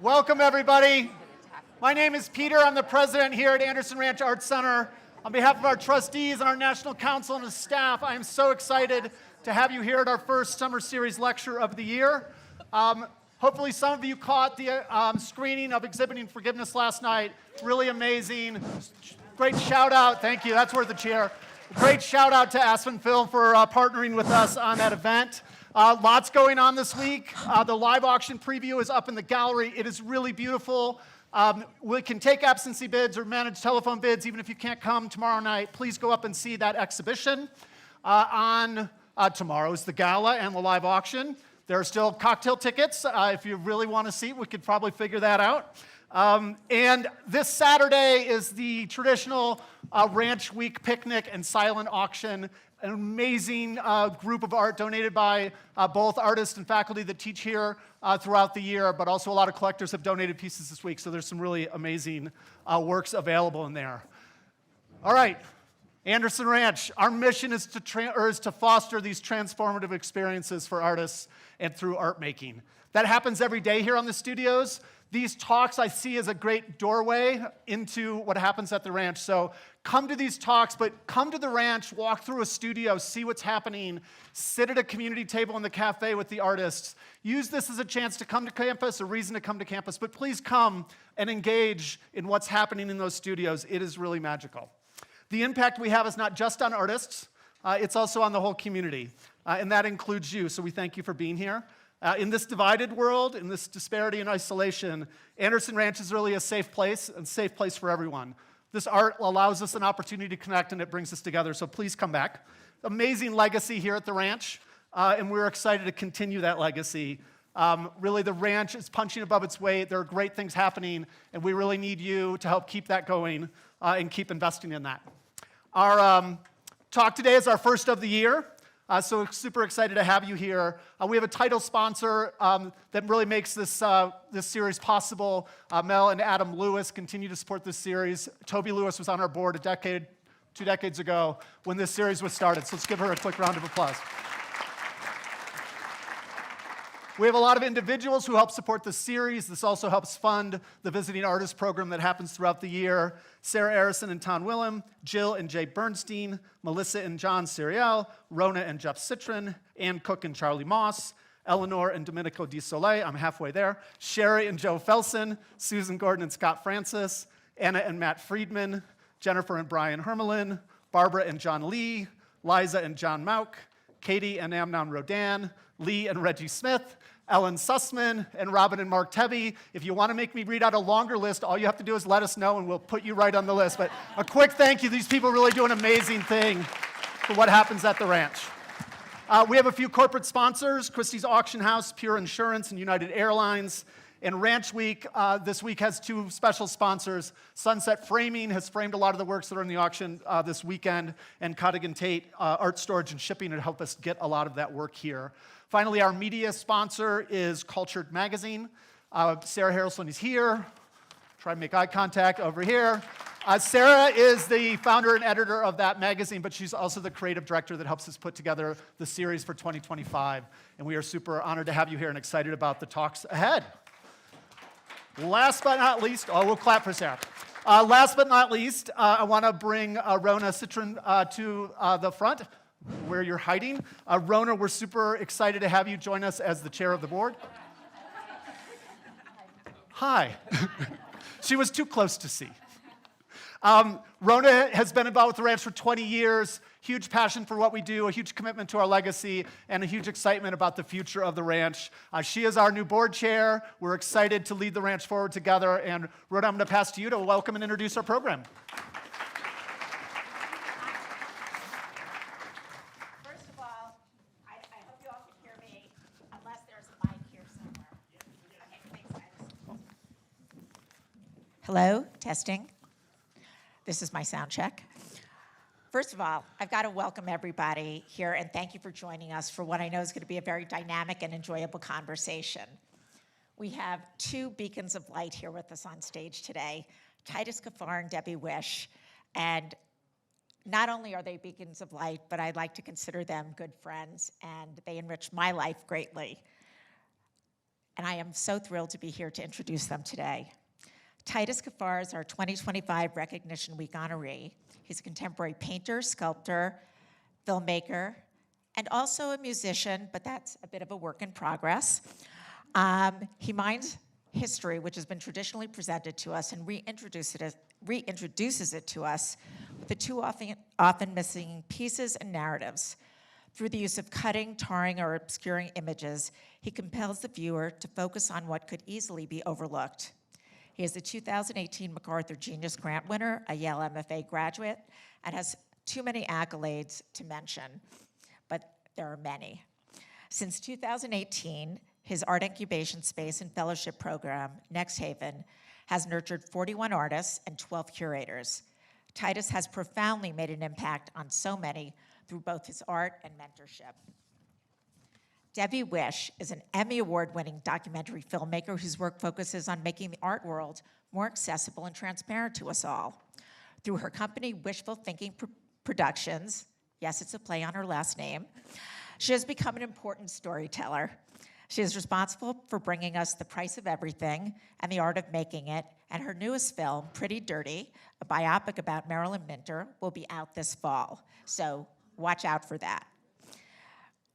Welcome, everybody. My name is Peter. I'm the president here at Anderson Ranch Arts Center. On behalf of our trustees and our national council and the staff, I am so excited to have you here at our first summer series lecture of the year. Hopefully some of you caught the screening of Exhibiting Forgiveness last night. Really amazing. Great shout out. Thank you. That's worth a cheer. Great shout out to Aspen Film for partnering with us on that event. Lots going on this week. The live auction preview is up in the gallery. It is really beautiful. We can take absentee bids or manage telephone bids even if you can't come tomorrow night. Please go up and see that exhibition. Tomorrow is the gala and the live auction. There are still cocktail tickets. If you really want a seat, we could probably figure that out. And this Saturday is the traditional Ranch Week picnic and silent auction. An amazing group of art donated by both artists and faculty that teach here throughout the year, but also a lot of collectors have donated pieces this week, so there's some really amazing works available in there. All right, Anderson Ranch, our mission is to foster these transformative experiences for artists and through art making. That happens every day here on the studios. These talks I see as a great doorway into what happens at the ranch. So come to these talks, but come to the ranch, walk through a studio, see what's happening, sit at a community table in the cafe with the artists. Use this as a chance to come to campus, a reason to come to campus, but please come and engage in what's happening in those studios. It is really magical. The impact we have is not just on artists, it's also on the whole community, and that includes you, so we thank you for being here. In this divided world, in this disparity and isolation, Anderson Ranch is really a safe place for everyone. This art allows us an opportunity to connect, and it brings us together, so please come back. Amazing legacy here at the ranch, and we're excited to continue that legacy. Really, the ranch is punching above its weight. There are great things happening, and we really need you to help keep that going and keep investing in that. Our talk today is our first of the year. So super excited to have you here. We have a title sponsor that really makes this series possible. Mel and Adam Lewis continue to support this series. Toby Lewis was on our board 2 decades ago when this series was started. So let's give her a quick round of applause. We have a lot of individuals who help support the series. This also helps fund the Visiting Artist Program that happens throughout the year. Sarah Arison and Ton Willem, Jill and Jay Bernstein, Melissa and John Seriel, Rona and Jeff Citron, Ann Cook and Charlie Moss, Eleanor and Domenico Di Soleil, I'm halfway there, Sherry and Joe Felsen, Susan Gordon and Scott Francis, Anna and Matt Friedman, Jennifer and Brian Hermelin, Barbara and John Lee, Liza and John Mauk, Katie and Amnon Rodan, Lee and Reggie Smith, Ellen Sussman, and Robin and Mark Tebby. If you want to make me read out a longer list, all you have to do is let us know and we'll put you right on the list. But a quick thank you. These people really do an amazing thing for what happens at the ranch. We have a few corporate sponsors, Christie's Auction House, Pure Insurance, and United Airlines. And Ranch Week this week has 2 special sponsors. Sunset Framing has framed a lot of the works that are in the auction this weekend, and Cottigan Tate Art Storage and Shipping to help us get a lot of that work here. Finally, our media sponsor is Cultured Magazine. Sarah Harrelson is here. Try to make eye contact over here. Sarah is the founder and editor of that magazine, but she's also the creative director that helps us put together the series for 2025. And we are super honored to have you here and excited about the talks ahead. Last but not least, we'll clap for Sarah. Last but not least, I want to bring Rona Citron to the front, where you're hiding. Rona, we're super excited to have you join us as the chair of the board. Hi. She was too close to see. Rona has been involved with the ranch for 20 years, huge passion for what we do, a huge commitment to our legacy, and a huge excitement about the future of the ranch. She is our new board chair. We're excited to lead the ranch forward together, and Rona, I'm going to pass to you to welcome and introduce our program. First of all, I hope you all can hear me, unless there's a mic here somewhere. Okay, thanks, guys. Hello, testing. This is my sound check. First of all, I've got to welcome everybody here and thank you for joining us for what I know is going to be a very dynamic and enjoyable conversation. We have 2 beacons of light here with us on stage today, Titus, Kaphar, and Debi Wisch. And not only are they beacons of light, but I'd like to consider them good friends, and they enrich my life greatly. and I am so thrilled to be here to introduce them today. Titus Kaphar is our 2025 Recognition Week honoree. He's a contemporary painter, sculptor, filmmaker, and also a musician, but that's a bit of a work in progress. He mines history, which has been traditionally presented to us, and reintroduces it to us with the too often missing pieces and narratives. Through the use of cutting, tarring, or obscuring images, he compels the viewer to focus on what could easily be overlooked. He is the 2018 MacArthur Genius Grant winner, a Yale MFA graduate, and has too many accolades to mention, but there are many. Since 2018, his art incubation space and fellowship program, Next Haven, has nurtured 41 artists and 12 curators. Titus has profoundly made an impact on so many through both his art and mentorship. Debi Wisch is an Emmy Award-winning documentary filmmaker whose work focuses on making the art world more accessible and transparent to us all. Through her company, Wishful Thinking Productions, yes, it's a play on her last name, she has become an important storyteller. She is responsible for bringing us The Price of Everything and The Art of Making It, and her newest film, Pretty Dirty, a biopic about Marilyn Minter, will be out this fall, so watch out for that.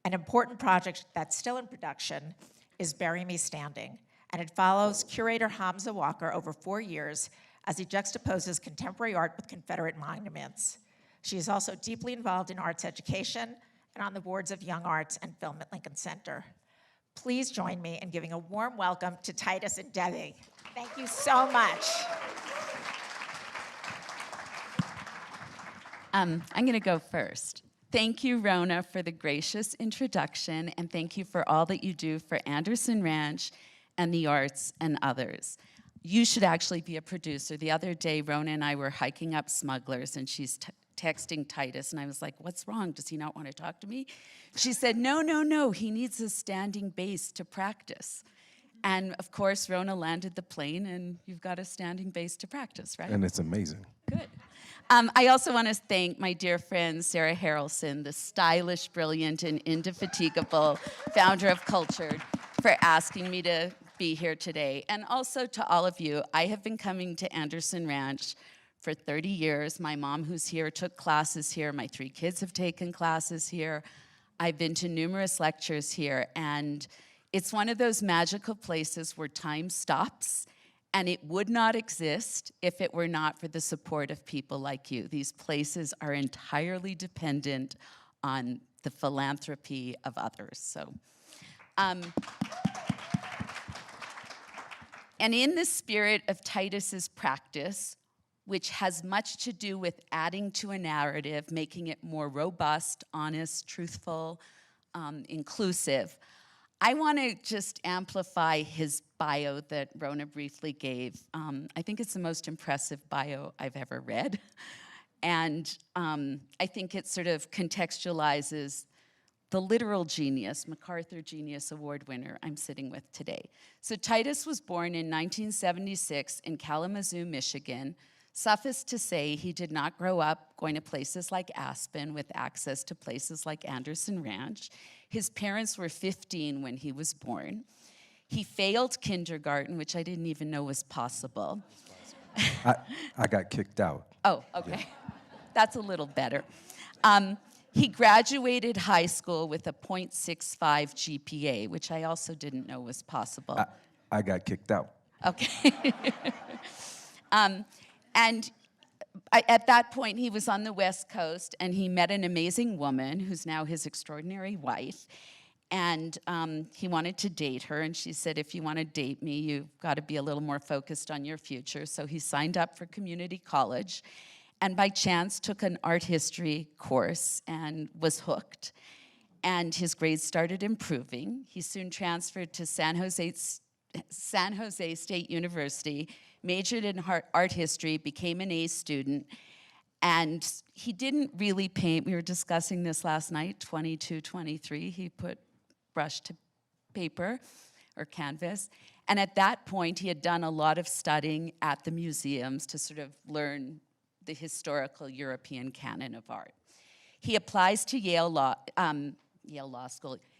An important project that's still in production is Bury Me Standing, and it follows curator Hamza Walker over 4 years as he juxtaposes contemporary art with Confederate monuments. She is also deeply involved in arts education and on the boards of Young Arts and Film at Lincoln Center. Please join me in giving a warm welcome to Titus and Debi. Thank you so much. I'm going to go first. Thank you, Rona, for the gracious introduction, and thank you for all that you do for Anderson Ranch and the arts and others. You should actually be a producer. The other day, Rona and I were hiking up Smugglers, and she's texting Titus, and I was like, what's wrong? Does he not want to talk to me? She said, no, he needs a standing bass to practice. And of course, Rona landed the plane, and you've got a standing bass to practice, right? And it's amazing. Good. I also want to thank my dear friend, Sarah Harrelson, the stylish, brilliant, and indefatigable founder of Cultured, for asking me to be here today. And also to all of you, I have been coming to Anderson Ranch for 30 years. My mom, who's here, took classes here. My 3 kids have taken classes here. I've been to numerous lectures here, and it's one of those magical places where time stops, and it would not exist if it were not for the support of people like you. These places are entirely dependent on the philanthropy of others. So, and in the spirit of Titus's practice, which has much to do with adding to a narrative, making it more robust, honest, truthful, inclusive, I want to just amplify his bio that Rona briefly gave. I think it's the most impressive bio I've ever read. And I think it sort of contextualizes the literal genius, MacArthur Genius Award winner I'm sitting with today. So Titus was born in 1976 in Kalamazoo, Michigan. Suffice to say, he did not grow up going to places like Aspen with access to places like Anderson Ranch. His parents were 15 when he was born. He failed kindergarten, which I didn't even know was possible. I got kicked out. Oh, okay. Yeah. That's a little better. He graduated high school with a .65 GPA, which I also didn't know was possible. I got kicked out. Okay. And at that point, he was on the West Coast, and he met an amazing woman who's now his extraordinary wife. And he wanted to date her, and she said, if you want to date me, you've got to be a little more focused on your future. So he signed up for community college, and by chance took an art history course and was hooked. And his grades started improving. He soon transferred to San Jose State University, majored in art history, became an A student, and he didn't really paint. We were discussing this last night, 22, 23. He put brush to paper or canvas. And at that point, he had done a lot of studying at the museums to sort of learn the historical European canon of art. He applies to Yale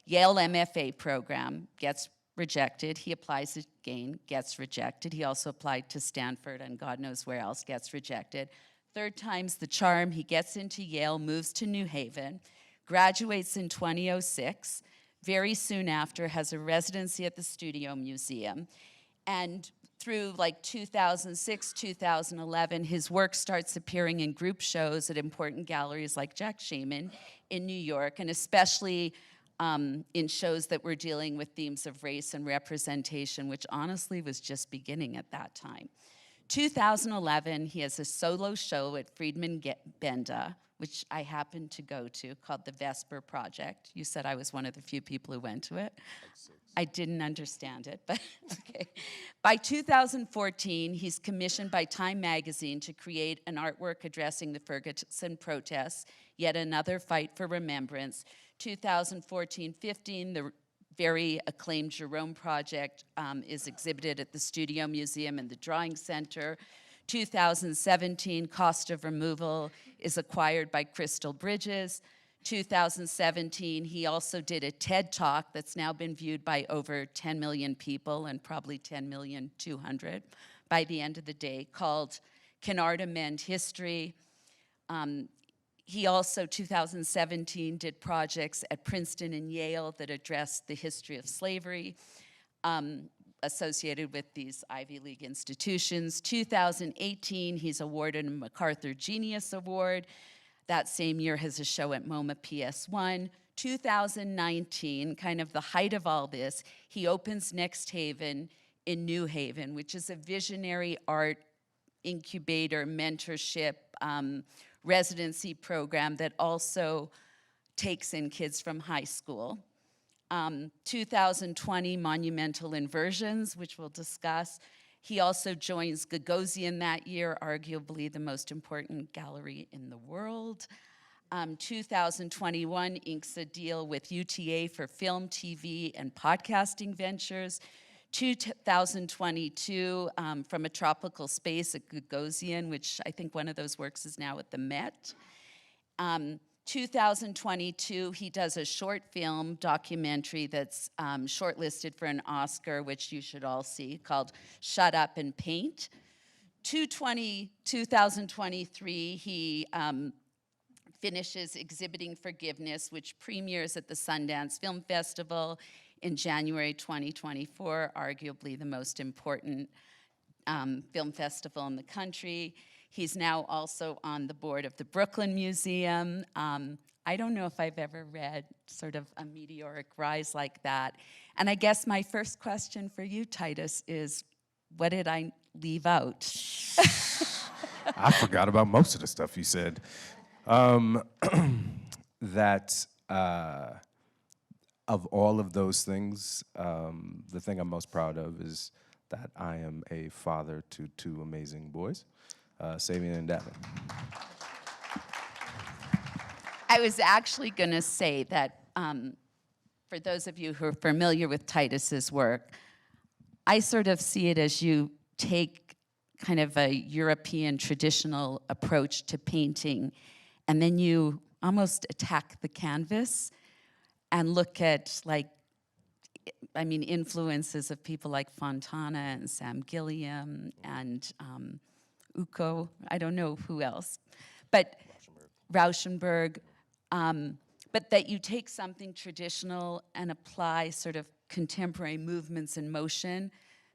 MFA program, gets rejected. He applies again, gets rejected. He also applied to Stanford and God knows where else, gets rejected. Third time's the charm. He gets into Yale, moves to New Haven, graduates in 2006. Very soon after, has a residency at the Studio Museum. And through like 2006, 2011, his work starts appearing in group shows at important galleries like Jack Shaman in New York, and especially in shows that were dealing with themes of race and representation, which honestly was just beginning at that time. 2011, he has a solo show at Friedman Benda, which I happened to go to, called The Vesper Project. You said I was one of the few people who went to it. I didn't understand it, but okay. By 2014, he's commissioned by Time magazine to create an artwork addressing the Ferguson protests, yet another fight for remembrance. 2014-15, the very acclaimed Jerome Project is exhibited at the Studio Museum and the Drawing Center. 2017, Cost of Removal is acquired by Crystal Bridges. 2017, he also did a TED Talk that's now been viewed by over 10 million people and probably 10,200,000 by the end of the day, called Can Art Amend History? He also, 2017, did projects at Princeton and Yale that addressed the history of slavery associated with these Ivy League institutions. 2018, he's awarded a MacArthur Genius Award. That same year has a show at MoMA PS1. 2019, kind of the height of all this, he opens Next Haven in New Haven, which is a visionary art incubator, mentorship, residency program that also takes in kids from high school. 2020, Monumental Inversions, which we'll discuss. He also joins Gagosian that year, arguably the most important gallery in the world. 2021, inks a deal with UTA for film, TV, and podcasting ventures. 2022, From a Tropical Space at Gagosian, which I think one of those works is now at the Met. 2022, he does a short film documentary that's shortlisted for an Oscar, which you should all see, called Shut Up and Paint. 2023, he finishes exhibiting Forgiveness, which premieres at the Sundance Film Festival in January 2024, arguably the most important film festival in the country. He's now also on the board of the Brooklyn Museum. I don't know if I've ever read sort of a meteoric rise like that. And I guess my first question for you, Titus, is what did I leave out? I forgot about most of the stuff you said. That of all of those things, the thing I'm most proud of is that I am a father to two amazing boys, Savian and Devin. I was actually going to say that for those of you who are familiar with Titus's work, I sort of see it as you take kind of a European traditional approach to painting, and then you almost attack the canvas and look at, like, I mean, influences of people like Fontana and Sam Gilliam and Uko, I don't know who else, but Rauschenberg, but that you take something traditional and apply sort of contemporary movements and motion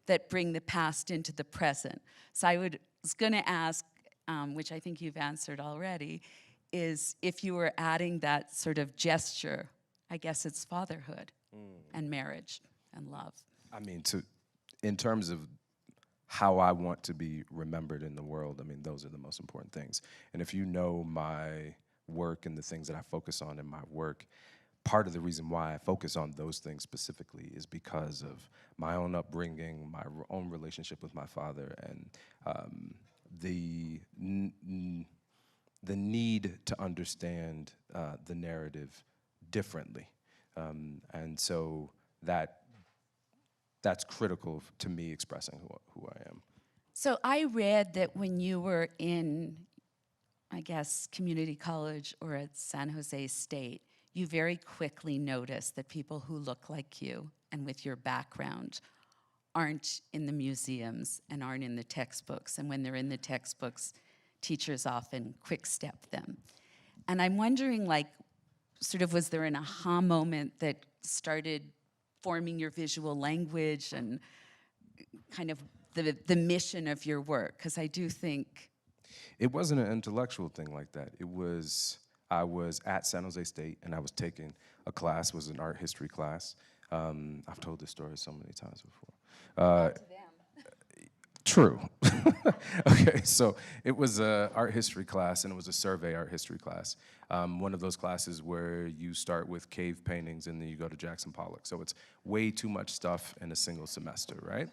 that bring the past into the present. So I was gonna ask, which I think you've answered already, is if you were adding that sort of gesture, I guess it's fatherhood and marriage and love. I mean, in terms of how I want to be remembered in the world, I mean, those are the most important things. And if you know my work and the things that I focus on in my work, part of the reason why I focus on those things specifically is because of my own upbringing, my own relationship with my father, and the need to understand the narrative differently. And so that's critical to me expressing who I am. So I read that when you were in, I guess, community college or at San Jose State, you very quickly notice that people who look like you and with your background aren't in the museums and aren't in the textbooks. And when they're in the textbooks, teachers often quick step them. And I'm wondering, like, sort of, was there an aha moment that started forming your visual language and kind of the mission of your work? Because I do think... It wasn't an intellectual thing like that. I was at San Jose State, and I was taking a class, it was an art history class. I've told this story so many times before. Not to them. True. Okay, so it was an art history class, and it was a survey art history class. One of those classes where you start with cave paintings and then you go to Jackson Pollock. So it's way too much stuff in a single semester, right?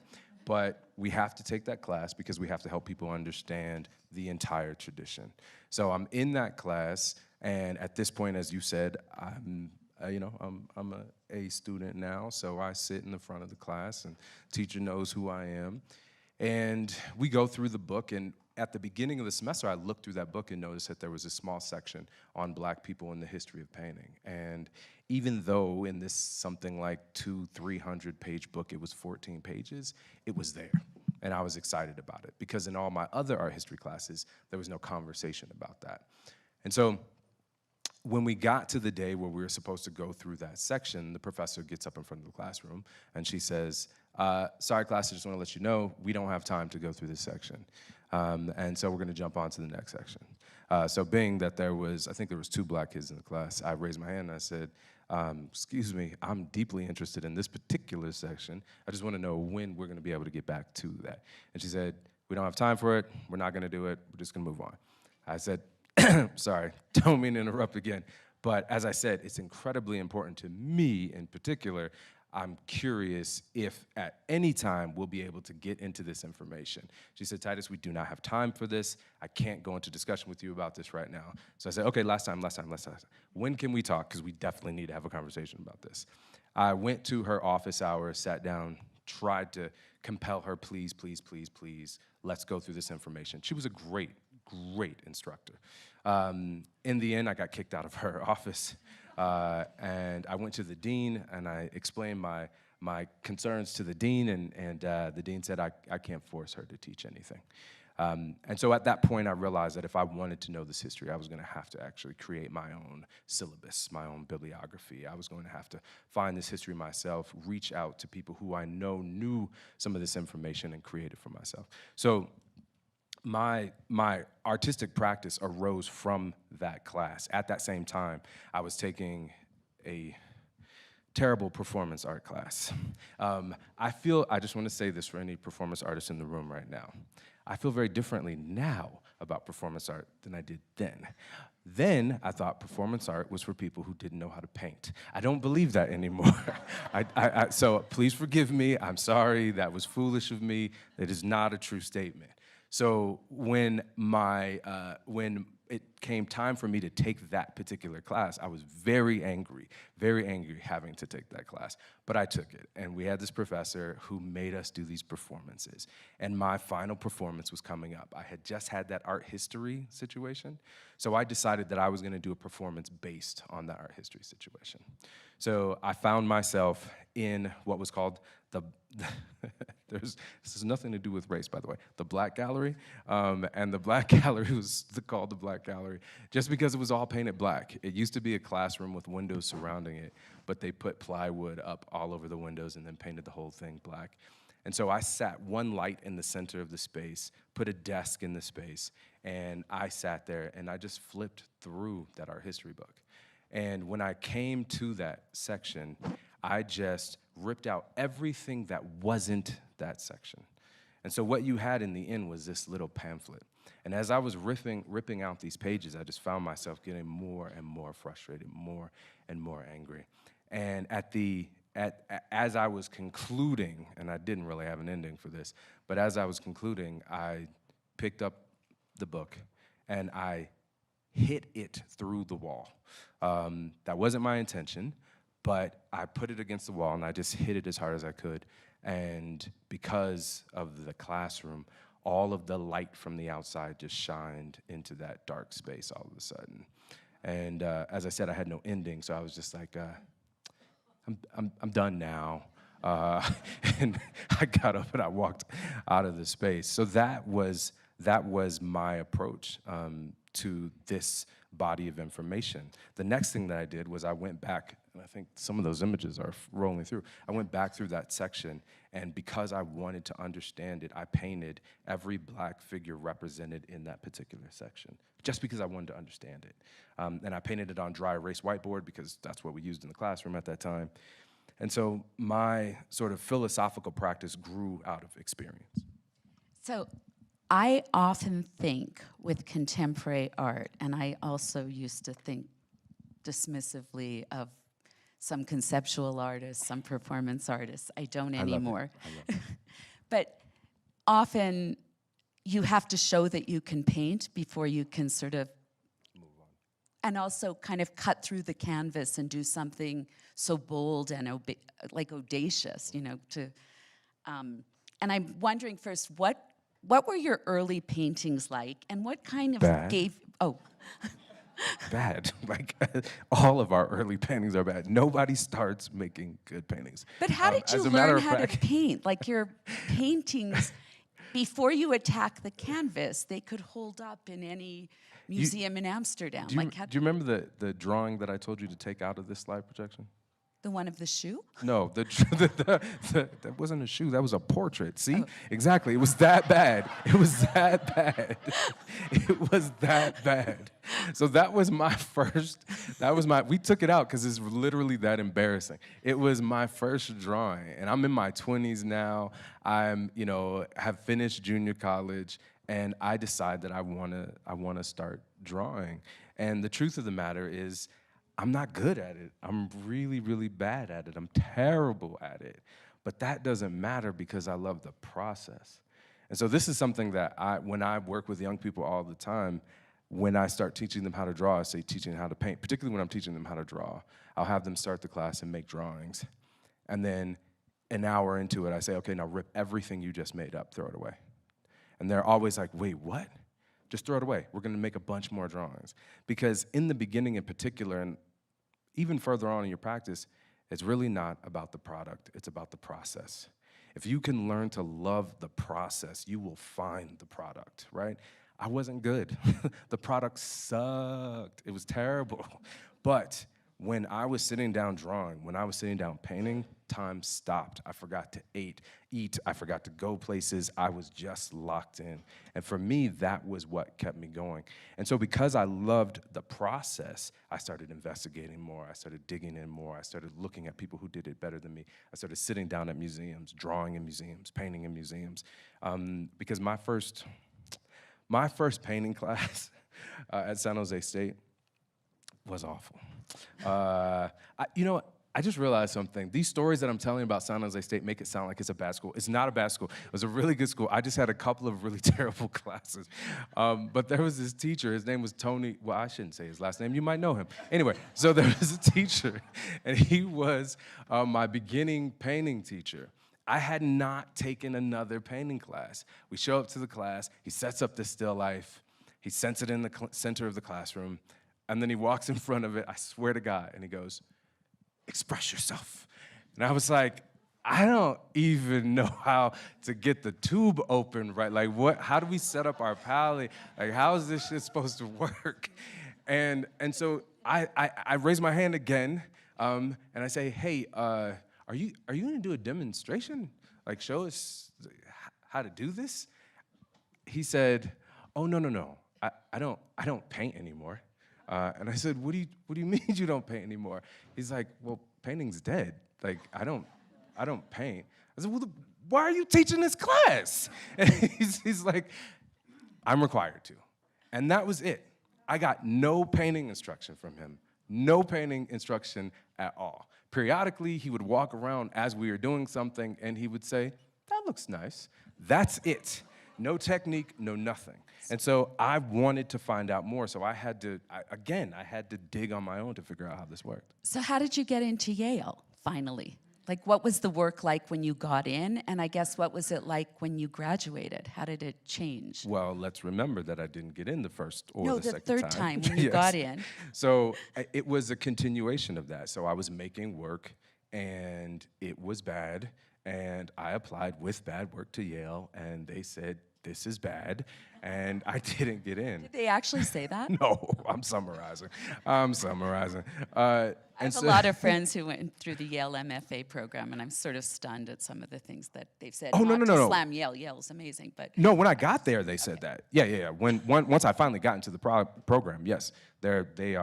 But we have to take that class because we have to help people understand the entire tradition. So I'm in that class, and at this point, as you said, I'm a A student now, so I sit in the front of the class, and the teacher knows who I am. And we go through the book, and at the beginning of the semester, I looked through that book and noticed that there was a small section on Black people in the history of painting. And even though in this something like 200-300 page book, it was 14 pages, it was there. And I was excited about it, because in all my other art history classes, there was no conversation about that. And so when we got to the day where we were supposed to go through that section, the professor gets up in front of the classroom and she says, sorry class, I just want to let you know, we don't have time to go through this section. And so we're going to jump on to the next section. So being that I think there was 2 Black kids in the class, I raised my hand and I said, excuse me, I'm deeply interested in this particular section. I just want to know when we're going to be able to get back to that. And she said, we don't have time for it, we're not going to do it, we're just going to move on. I said, sorry, don't mean to interrupt again, but as I said, it's incredibly important to me in particular. I'm curious if at any time we'll be able to get into this information. She said, Titus, we do not have time for this. I can't go into discussion with you about this right now. So I said, okay, last time. When can we talk? Because we definitely need to have a conversation about this. I went to her office hours, sat down, tried to compel her, please, please, please, please, let's go through this information. She was a great instructor. In the end, I got kicked out of her office, and I went to the dean, and I explained my concerns to the dean, and the dean said I can't force her to teach anything. And so at that point, I realized that if I wanted to know this history, I was going to have to actually create my own syllabus, my own bibliography. I was going to have to find this history myself, reach out to people who I know knew some of this information, and create it for myself. So my artistic practice arose from that class. At that same time, I was taking a terrible performance art class. I just want to say this for any performance artists in the room right now. I feel very differently now about performance art than I did then. Then I thought performance art was for people who didn't know how to paint. I don't believe that anymore. So please forgive me. I'm sorry. That was foolish of me. That is not a true statement. So when it came time for me to take that particular class, I was very angry having to take that class. But I took it, and we had this professor who made us do these performances. And my final performance was coming up. I had just had that art history situation, so I decided that I was gonna do a performance based on that art history situation. So I found myself in what was called this has nothing to do with race, by the way, the Black Gallery. And the Black Gallery was called the Black Gallery just because it was all painted black. It used to be a classroom with windows surrounding it, but they put plywood up all over the windows and then painted the whole thing black. And so I sat one light in the center of the space, put a desk in the space, and I sat there and I just flipped through that art history book. And when I came to that section, I just ripped out everything that wasn't that section. And so what you had in the end was this little pamphlet. And as I was ripping out these pages, I just found myself getting more and more frustrated, more and more angry. And as I was concluding, and I didn't really have an ending for this, but as I was concluding, I picked up the book and I hit it through the wall. That wasn't my intention, but I put it against the wall and I just hit it as hard as I could. And because of the classroom, all of the light from the outside just shined into that dark space all of a sudden. And as I said, I had no ending, so I was just like, I'm done now. And I got up and I walked out of the space. So that was my approach to this body of information. The next thing that I did was I went back, and I think some of those images are rolling through. I went back through that section, and because I wanted to understand it, I painted every black figure represented in that particular section, just because I wanted to understand it. And I painted it on dry erase whiteboard because that's what we used in the classroom at that time. And so my sort of philosophical practice grew out of experience. So I often think with contemporary art, and I also used to think dismissively of some conceptual artists, some performance artists. I don't anymore. I love it. But often you have to show that you can paint before you can sort of Move on. and also kind of cut through the canvas and do something so bold and like audacious, you know. And I'm wondering first, what were your early paintings like, and what kind of Bad. Bad. Like, all of our early paintings are bad. Nobody starts making good paintings. But how did you as a matter learn of how to fact- paint? Like your paintings, before you attack the canvas, they could hold up in any museum in Amsterdam. Do you, Like, do you remember the drawing that I told you to take out of this slide projection? the one of the shoe? No, that wasn't a shoe. That was a portrait. See? Exactly. It was that bad. It was that bad. It was that bad. So that was my first, we took it out because it's literally that embarrassing. It was my first drawing, and I'm in my 20s now. Have finished junior college, and I decide that I wanna start drawing. And the truth of the matter is, I'm not good at it. I'm really, really bad at it. I'm terrible at it. But that doesn't matter because I love the process. And so this is something that when I work with young people all the time, when I start teaching them how to draw, I say teaching how to paint, particularly when I'm teaching them how to draw. I'll have them start the class and make drawings. And then an hour into it, I say, okay, now rip everything you just made up, throw it away. And they're always like, wait, what? Just throw it away. We're gonna make a bunch more drawings. Because in the beginning in particular, and even further on in your practice, it's really not about the product, it's about the process. If you can learn to love the process, you will find the product, right? I wasn't good. The product sucked. It was terrible. But when I was sitting down drawing, when I was sitting down painting, time stopped. I forgot to eat. I forgot to go places. I was just locked in. And for me, that was what kept me going. And so because I loved the process, I started investigating more. I started digging in more. I started looking at people who did it better than me. I started sitting down at museums, drawing in museums, painting in museums. Because my first painting class at San Jose State was awful. I just realized something. These stories that I'm telling you about San Jose State make it sound like it's a bad school. It's not a bad school. It was a really good school. I just had a couple of really terrible classes. But there was this teacher. His name was Tony. Well, I shouldn't say his last name. You might know him. Anyway, so there was a teacher, and he was my beginning painting teacher. I had not taken another painting class. We show up to the class. He sets up this still life. He sets it in the center of the classroom. And then he walks in front of it, I swear to God, and he goes, "Express yourself." And I was like, I don't even know how to get the tube open, right? Like, how do we set up our palette? Like, how is this shit supposed to work? And so I raise my hand again, and I say, "Hey, are you gonna do a demonstration? Like, show us how to do this?" He said, "Oh, no, I don't paint anymore." And I said, what do you mean you don't paint anymore? He's like, "Well, painting's dead. Like, I don't paint." I said, "Well, why are you teaching this class?" And he's like, "I'm required to." And that was it. I got no painting instruction from him. No painting instruction at all. Periodically, he would walk around as we were doing something, and he would say, "That looks nice." That's it. No technique, no nothing. And so I wanted to find out more, so I had to dig on my own to figure out how this worked. So how did you get into Yale, finally? Like, what was the work like when you got in? And I guess, what was it like when you graduated? How did it change? Well, let's remember that I didn't get in the first or No, the the second third time when you got in. So it was a continuation of that. So I was making work, and it was bad, and I applied with bad work to Yale, and they said, this is bad, and I didn't get in. Did they actually say that? No, I'm summarizing. I have a lot of friends who went through the Yale MFA program, and I'm sort of stunned at some of the things that they've said. Oh, Not no. to slam Yale. Yale's amazing, but No, when I got there, they said that. Yeah. Once I finally got into the program, yes, they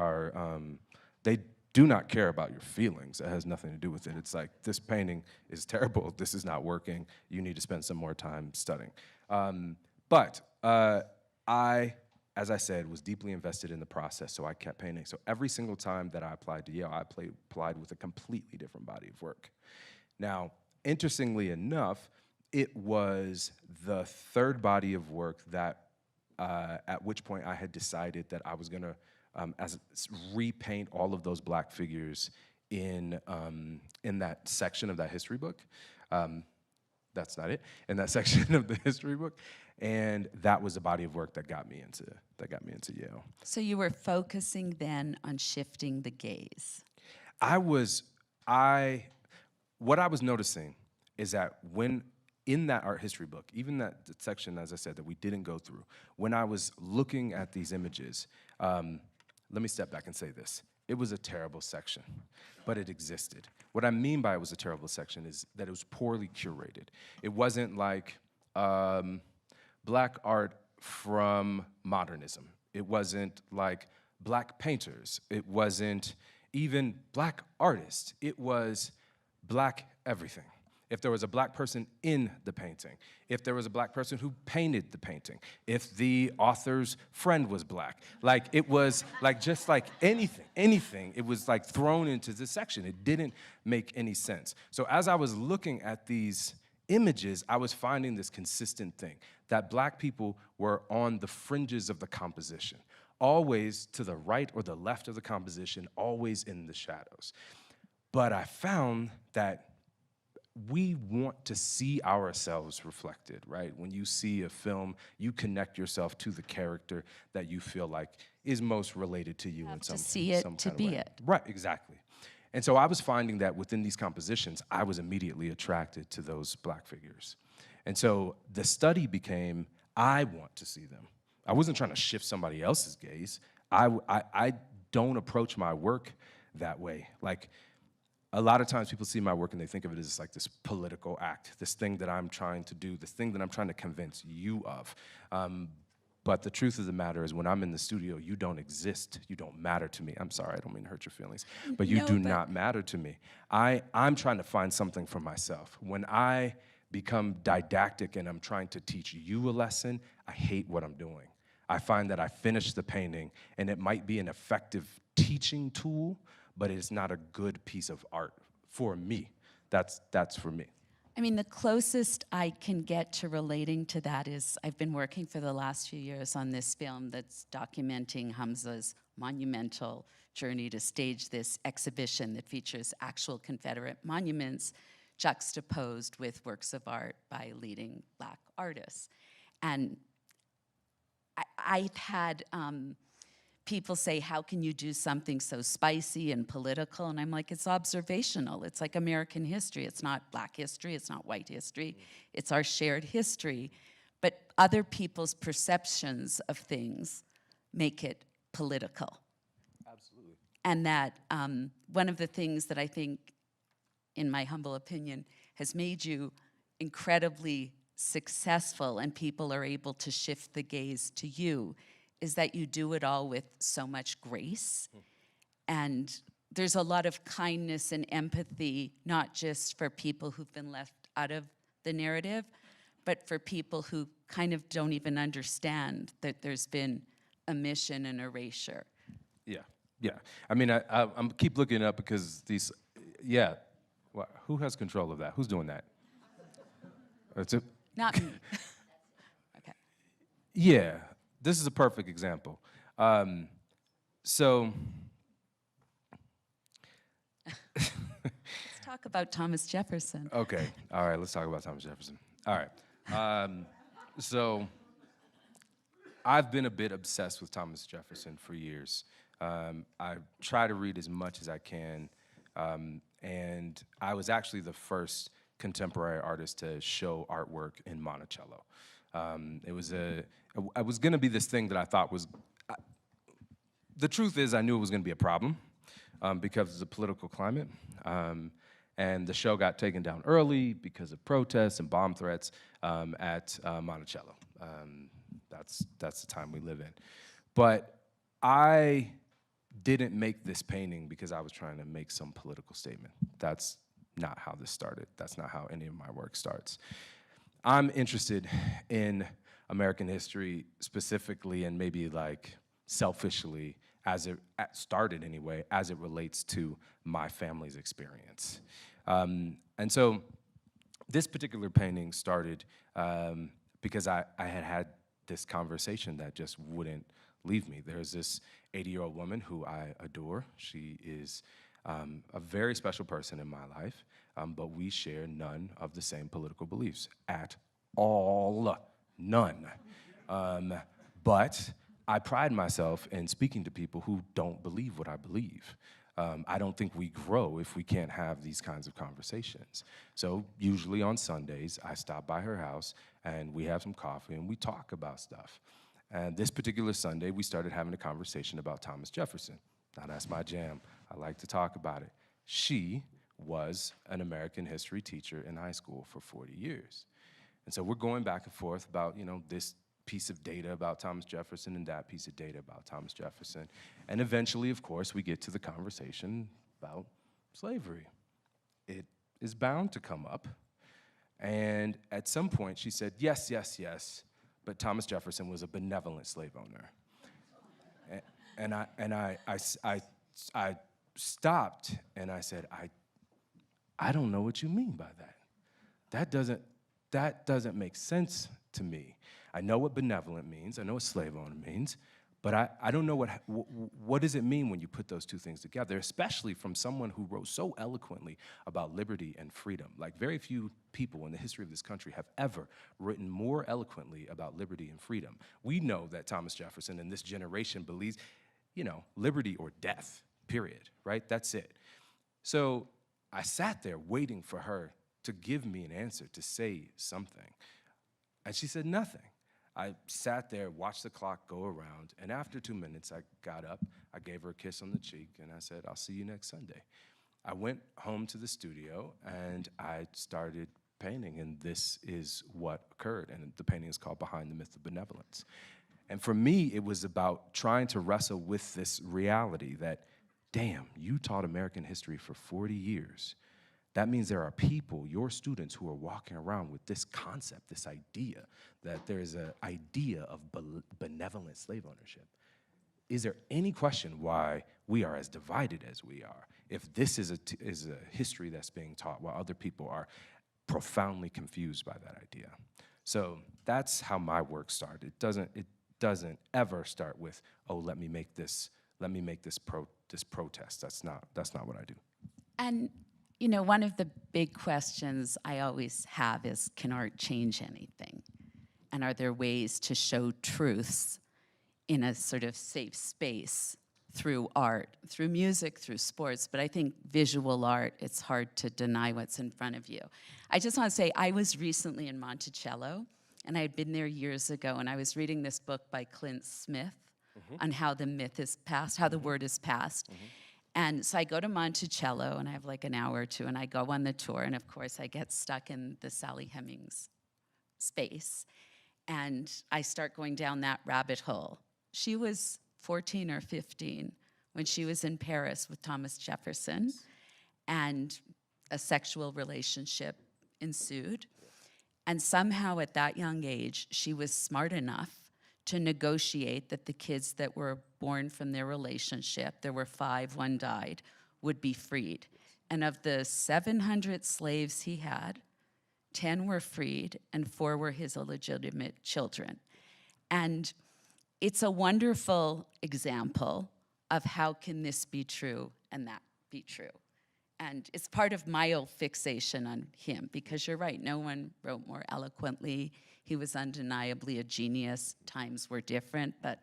do not care about your feelings. It has nothing to do with it. It's like, this painting is terrible. This is not working. You need to spend some more time studying. But I, as I said, was deeply invested in the process, so I kept painting. So every single time that I applied to Yale, I applied with a completely different body of work. Now, interestingly enough, it was the third body of work that, at which point I had decided that I was gonna repaint all of those black figures in that section of that history book. That's not it. In that section of the history book, and that was the body of work that got me into Yale. so you were focusing then on shifting the gaze. What I was noticing is that when in that art history book, even that section, as I said, that we didn't go through, when I was looking at these images, let me step back and say this. It was a terrible section, but it existed. What I mean by it was a terrible section is that it was poorly curated. It wasn't like black art from modernism. It wasn't like black painters. It wasn't even black artists. It was black everything. If there was a black person in the painting, if there was a black person who painted the painting, if the author's friend was black, like it was like just like anything, it was like thrown into this section. It didn't make any sense. So as I was looking at these images, I was finding this consistent thing, that black people were on the fringes of the composition, always to the right or the left of the composition, always in the shadows. But I found that we want to see ourselves reflected, right? When you see a film, you connect yourself to the character that you feel like is most related to you in some to see it, some to kind of be way. it. Right, exactly. And so I was finding that within these compositions, I was immediately attracted to those black figures. And so the study became, I want to see them. I wasn't trying to shift somebody else's gaze. I don't approach my work that way. Like, a lot of times people see my work and they think of it as like this political act, this thing that I'm trying to do, this thing that I'm trying to convince you of. But the truth of the matter is, when I'm in the studio, you don't exist. You don't matter to me. I'm sorry, I don't mean to hurt your feelings, but you do not matter to me. I'm trying to find something for myself. When I become didactic and I'm trying to teach you a lesson, I hate what I'm doing. I find that I finish the painting and it might be an effective teaching tool, but it's not a good piece of art for me. That's for me. I mean, the closest I can get to relating to that is I've been working for the last few years on this film that's documenting Hamza's monumental journey to stage this exhibition that features actual Confederate monuments juxtaposed with works of art by leading black artists. And I've had people say, how can you do something so spicy and political? And I'm like, it's observational. It's like American history. It's not black history. It's not white history. It's our shared history. But other people's perceptions of things make it political. Absolutely. And that one of the things that I think, in my humble opinion, has made you incredibly successful and people are able to shift the gaze to you is that you do it all with so much grace. And there's a lot of kindness and empathy, not just for people who've been left out of the narrative, but for people who kind of don't even understand that there's been omission and erasure. Yeah. I mean, I'm keep looking up because these, well, who has control of that? Who's doing that? That's it? Not me. Okay. Yeah. This is a perfect example. So, talk about Thomas Jefferson. Okay, all right, let's talk about Thomas Jefferson. All right, so I've been a bit obsessed with Thomas Jefferson for years. I try to read as much as I can, and I was actually the first contemporary artist to show artwork in Monticello. It was gonna be this thing that I thought was, the truth is I knew it was gonna be a problem because of the political climate. And the show got taken down early because of protests and bomb threats at Monticello. That's the time we live in. But I didn't make this painting because I was trying to make some political statement. That's not how this started. That's not how any of my work starts. I'm interested in American history specifically, and maybe like selfishly, as it started anyway, as it relates to my family's experience. And so this particular painting started because I had this conversation that just wouldn't leave me. There's this 80-year-old woman who I adore. She is a very special person in my life, but we share none of the same political beliefs at all, none. But I pride myself in speaking to people who don't believe what I believe. I don't think we grow if we can't have these kinds of conversations. So usually on Sundays, I stop by her house and we have some coffee and we talk about stuff. And this particular Sunday, we started having a conversation about Thomas Jefferson. Now that's my jam. I like to talk about it. She was an American history teacher in high school for 40 years. And so we're going back and forth about, this piece of data about Thomas Jefferson and that piece of data about Thomas Jefferson. And eventually, of course, we get to the conversation about slavery. It is bound to come up. And at some point, she said, yes, yes, yes, but Thomas Jefferson was a benevolent slave owner. And I stopped and I said, I don't know what you mean by that. That doesn't make sense to me. I know what benevolent means, I know what slave owner means, but I don't know what does it mean when you put those two things together, especially from someone who wrote so eloquently about liberty and freedom. Like very few people in the history of this country have ever written more eloquently about liberty and freedom. We know that Thomas Jefferson and this generation believes, liberty or death, period, right? That's it. So I sat there waiting for her to give me an answer, to say something. And she said nothing. I sat there, watched the clock go around, and after 2 minutes, I got up, I gave her a kiss on the cheek, and I said, I'll see you next Sunday. I went home to the studio, and I started painting, and this is what occurred, and the painting is called Behind the Myth of Benevolence. And for me, it was about trying to wrestle with this reality that, damn, you taught American history for 40 years. That means there are people, your students, who are walking around with this concept, this idea, that there's an idea of benevolent slave ownership. Is there any question why we are as divided as we are, if this is a history that's being taught while other people are profoundly confused by that idea? So that's how my work started. It doesn't ever start with, oh, let me make this protest. That's not what I do. And one of the big questions I always have is, can art change anything? And are there ways to show truths in a sort of safe space through art, through music, through sports? But I think visual art, it's hard to deny what's in front of you. I just want to say, I was recently in Monticello, and I had been there years ago, and I was reading this book by Clint Smith on how the myth is passed, how the word is passed. And so I go to Monticello, and I have like an hour or two, and I go on the tour, and of course I get stuck in the Sally Hemings space. And I start going down that rabbit hole. She was 14 or 15 when she was in Paris with Thomas Jefferson, and a sexual relationship ensued. And somehow at that young age, she was smart enough to negotiate that the kids that were born from their relationship, there were 5, 1 died, would be freed. And of the 700 slaves he had, 10 were freed and 4 were his illegitimate children. And it's a wonderful example of how can this be true and that be true. And it's part of my old fixation on him, because you're right, no one wrote more eloquently. He was undeniably a genius. Times were different, but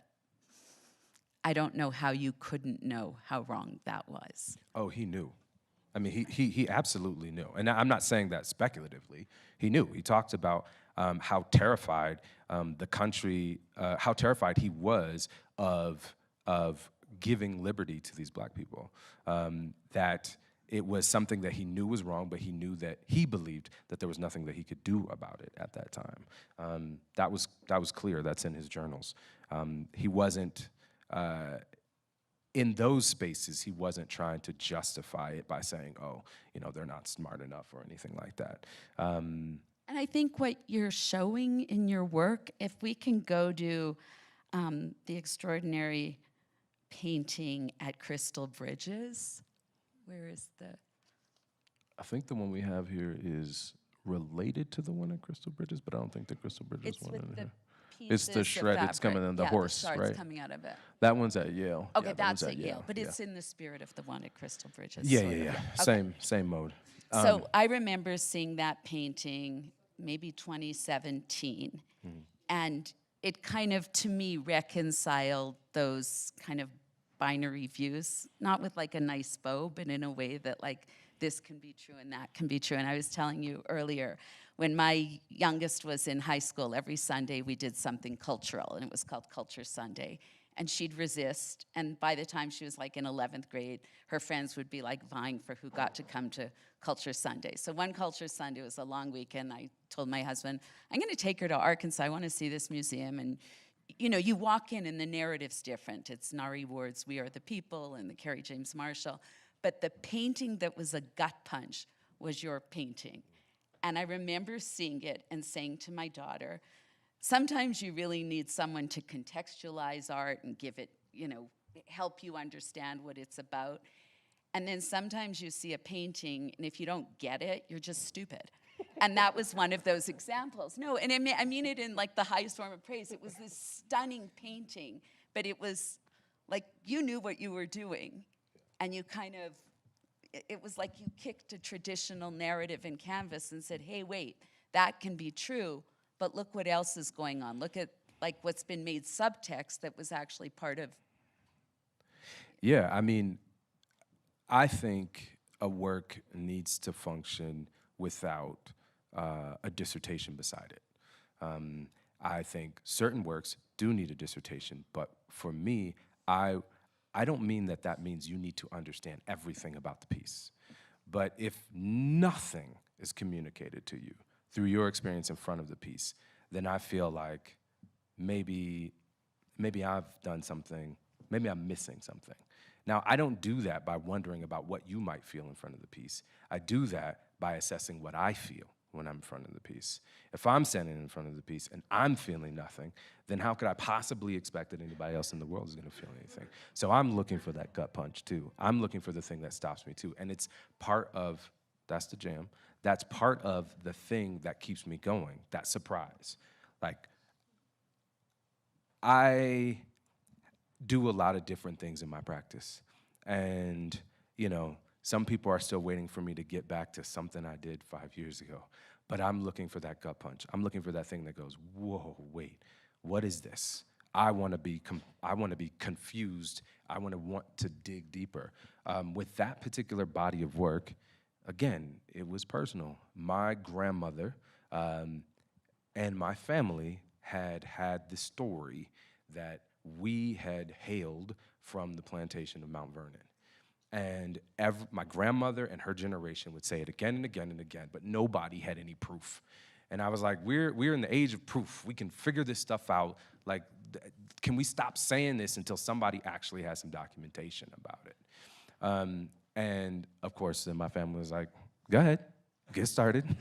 I don't know how you couldn't know how wrong that was. Oh, he knew. I mean, he absolutely knew. And I'm not saying that speculatively. He knew. He talked about how terrified the country, how terrified he was of giving liberty to these black people. That it was something that he knew was wrong, but he knew that he believed that there was nothing that he could do about it at that time. That was clear. That's in his journals. He wasn't. In those spaces, he wasn't trying to justify it by saying, oh, you know, they're not smart enough or anything like that. And I think what you're showing in your work, if we can go to the extraordinary painting at Crystal Bridges, where is the? I think the one we have here is related to the one at Crystal Bridges, but I don't think the Crystal Bridges It's one with in the here. pieces It's the of shred, it's coming fabric. in the Yeah, horse, the shards right? coming out of it. That one's at Yale. Okay, Yeah, that that's one's at Yale, but yeah. it's in the spirit of the one at Crystal Bridges. Yeah, sort yeah, of. yeah. Okay. Same mode. So I remember seeing that painting maybe 2017, and it kind of, to me, reconciled those kind of binary views, not with like a nice bow, but in a way that like this can be true and that can be true. And I was telling you earlier, when my youngest was in high school, every Sunday we did something cultural, and it was called Culture Sunday. And she'd resist, and by the time she was like in 11th grade, her friends would be like vying for who got to come to Culture Sunday. So one Culture Sunday was a long weekend. I told my husband, I'm gonna take her to Arkansas, I wanna see this museum. And you know, you walk in and the narrative's different. It's Nari Ward's We Are the People and the Carrie James Marshall. But the painting that was a gut punch was your painting. And I remember seeing it and saying to my daughter, sometimes you really need someone to contextualize art and give it, you know, help you understand what it's about. And then sometimes you see a painting, and if you don't get it, you're just stupid. And that was one of those examples. No, and I mean it in like the highest form of praise. It was this stunning painting, but it was like you knew what you were doing, and you kind of, it was like you kicked a traditional narrative in canvas and said, hey, wait, that can be true, but look what else is going on. Look at like what's been made subtext that was actually part of. Yeah, I mean, I think a work needs to function without a dissertation beside it. I think certain works do need a dissertation, but for me, I don't mean that that means you need to understand everything about the piece. But if nothing is communicated to you through your experience in front of the piece, then I feel like maybe I've done something, maybe I'm missing something. Now, I don't do that by wondering about what you might feel in front of the piece. I do that by assessing what I feel when I'm in front of the piece. If I'm standing in front of the piece and I'm feeling nothing, then how could I possibly expect that anybody else in the world is gonna feel anything? So I'm looking for that gut punch too. I'm looking for the thing that stops me too. And it's part of, that's the jam, that's part of the thing that keeps me going, that surprise. Like, I do a lot of different things in my practice. And, you know, some people are still waiting for me to get back to something I did 5 years ago. But I'm looking for that gut punch. I'm looking for that thing that goes, whoa, wait, what is this? I want to be confused. I want to dig deeper. With that particular body of work, again, it was personal. My grandmother and my family had the story that we had hailed from the plantation of Mount Vernon. And my grandmother and her generation would say it again and again and again, but nobody had any proof. And I was like, we're in the age of proof. We can figure this stuff out. Like, can we stop saying this until somebody actually has some documentation about it? And of course, then my family was like, go ahead, get started.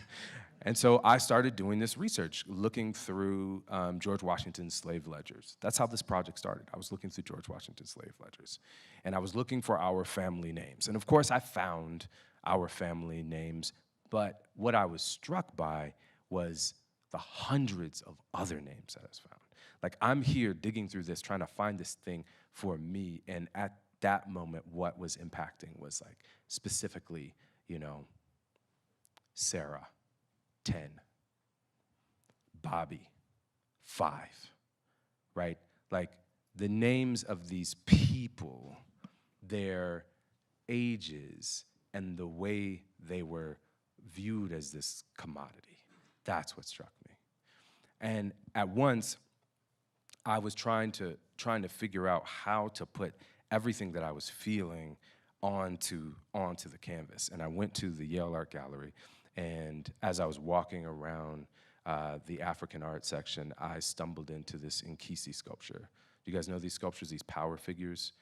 And so I started doing this research, looking through George Washington's slave ledgers. That's how this project started. I was looking through George Washington's slave ledgers. And I was looking for our family names. And of course, I found our family names. But what I was struck by was the hundreds of other names that I found. Like, I'm here digging through this, trying to find this thing for me. And at that moment, what was impacting was like specifically, you know, Sarah, 10, Bobby, 5, right? Like the names of these people, their ages, and the way they were viewed as this commodity. That's what struck me. And at once, I was trying to figure out how to put everything that I was feeling onto the canvas. And I went to the Yale Art Gallery, and as I was walking around the African art section, I stumbled into this Nkisi sculpture. Do you guys know these sculptures, these power figures?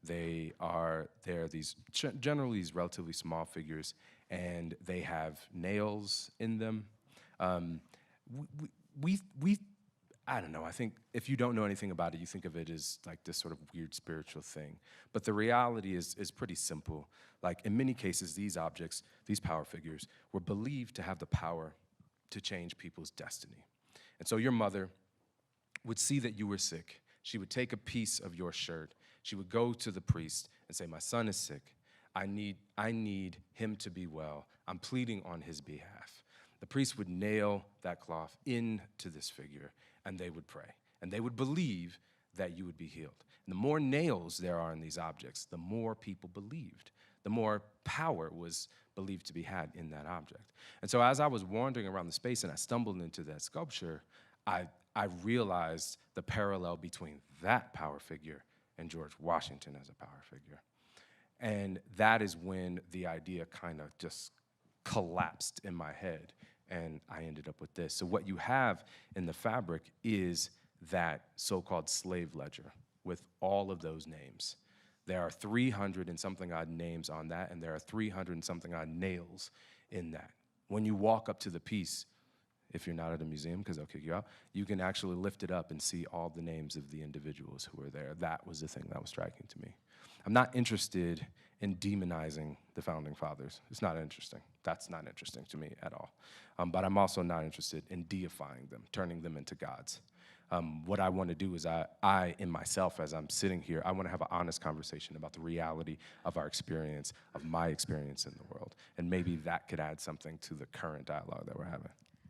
They're these generally these relatively small figures, and they have nails in them. We I don't know, I think if you don't know anything about it, you think of it as like this sort of weird spiritual thing. But the reality is pretty simple. Like in many cases, these objects, these power figures, were believed to have the power to change people's destiny. And so your mother would see that you were sick. She would take a piece of your shirt. She would go to the priest and say, my son is sick. I need him to be well. I'm pleading on his behalf. The priest would nail that cloth into this figure, and they would pray. And they would believe that you would be healed. And the more nails there are in these objects, the more people believed. The more power was believed to be had in that object. And so as I was wandering around the space and I stumbled into that sculpture, I realized the parallel between that power figure and George Washington as a power figure. And that is when the idea kind of just collapsed in my head, and I ended up with this. So what you have in the fabric is that so-called slave ledger with all of those names. There are 300 and something odd names on that, and there are 300 and something odd nails in that. When you walk up to the piece, if you're not at a museum, because they'll kick you out, you can actually lift it up and see all the names of the individuals who were there. That was the thing that was striking to me. I'm not interested in demonizing the Founding Fathers. It's not interesting. That's not interesting to me at all. But I'm also not interested in deifying them, turning them into gods. What I want to do is I, in myself, as I'm sitting here, I want to have an honest conversation about the reality of our experience, of my experience in the world. And maybe that could add something to the current dialogue that we're having.